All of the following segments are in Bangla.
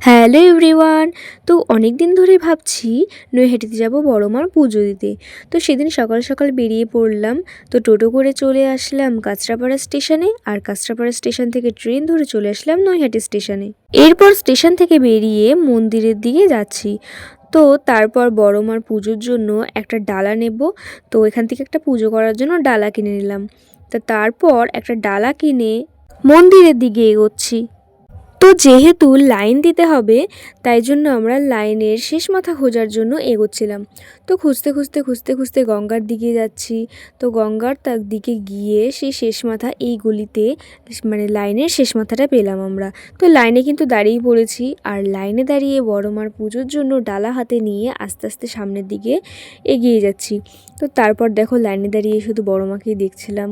Hello everyone. তো অনেক দিন ধরে ভাবছি নৈহাটিতে যাব বড় মার পুজো দিতে। তো সেদিন সকাল সকাল বেরিয়ে পড়লাম। তো টোটো করে চলে আসলাম কাঁচরাপাড়া স্টেশনে, আর কাঁচরাপাড়া স্টেশন থেকে ট্রেন ধরে চলে আসলাম নৈহাটি স্টেশনে। এরপর স্টেশন থেকে বেরিয়ে মন্দিরের দিকে যাচ্ছি। তো তারপর বড় মার পুজোর জন্য একটা ডালা নেব। তো এখান থেকে একটা পুজো করার জন্য ডালা কিনে নিলাম। তারপর একটা ডালা কিনে মন্দিরের দিকে এগোচ্ছি। তো যেহেতু লাইন দিতে হবে, তাই জন্য আমরা লাইনের শেষ মাথা খোঁজার জন্য এগোচ্ছিলাম। তো খুঁজতে খুঁজতে খুঁজতে খুঁজতে গঙ্গার দিকে যাচ্ছি। তো গঙ্গার তার দিকে গিয়ে সেই শেষ মাথা এই গলিতে মানে লাইনের শেষ মাথাটা পেলাম আমরা। তো লাইনে কিন্তু দাঁড়িয়ে পড়েছি, আর লাইনে দাঁড়িয়ে বড় মার পুজোর জন্য ডালা হাতে নিয়ে আস্তে আস্তে সামনের দিকে এগিয়ে যাচ্ছি। তো তারপর দেখো লাইনে দাঁড়িয়ে শুধু বড় মাকেই দেখছিলাম।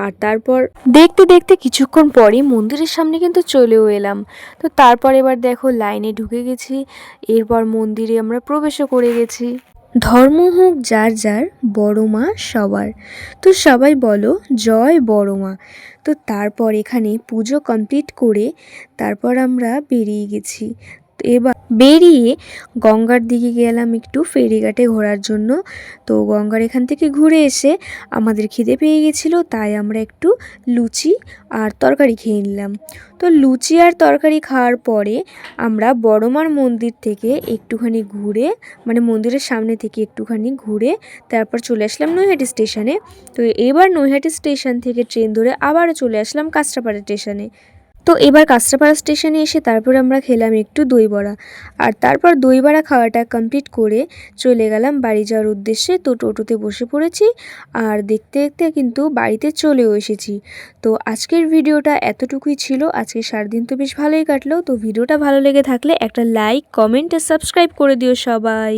আর তারপর দেখতে দেখতে কিছুক্ষণ পরই মন্দিরের সামনে কিন্তু চলেও এলাম। তো তারপর এবার দেখো লাইনে ঢুকে গেছি। এরপর মন্দিরে আমরা প্রবেশও করে গেছি। ধর্ম হোক যার যার, বড় মা সবার। তো সবাই বলো জয় বড় মা। তো তারপর এখানে পুজো কমপ্লিট করে তারপর আমরা বেরিয়ে গেছি। এবার বেরিয়ে গঙ্গার দিকে গেলাম একটু ফেরিঘাটে ঘোরার জন্য। তো গঙ্গার এখান থেকে ঘুরে এসে আমাদের খিদে পেয়ে গেছিলো, তাই আমরা একটু লুচি আর তরকারি খেয়ে নিলাম। তো লুচি আর তরকারি খাওয়ার পরে আমরা বড় মার মন্দির থেকে একটুখানি ঘুরে, মানে মন্দিরের সামনে থেকে একটুখানি ঘুরে তারপর চলে আসলাম নৈহাটি স্টেশনে। তো এবার নৈহাটি স্টেশন থেকে ট্রেন ধরে আবারও চলে আসলাম কাঁচরাপাড়া স্টেশনে। তো এবার কাঁচরাপাড়া স্টেশনে এসে তারপর আমরা খেলাম একটু দই বড়া। আর তারপর দই বড়া খাওয়াটা কমপ্লিট করে চলে গেলাম বাড়ি যাওয়ার উদ্দেশ্যে। তো টোটোতে বসে পড়েছি, আর দেখতে দেখতে কিন্তু বাড়িতে চলেও এসেছি। তো আজকের ভিডিওটা এতটুকুই ছিল। আজকে সারাদিন তো বেশ ভালোই কাটলো। তো ভিডিওটা ভালো লেগে থাকলে একটা লাইক, কমেন্ট আর সাবস্ক্রাইব করে দিও সবাই।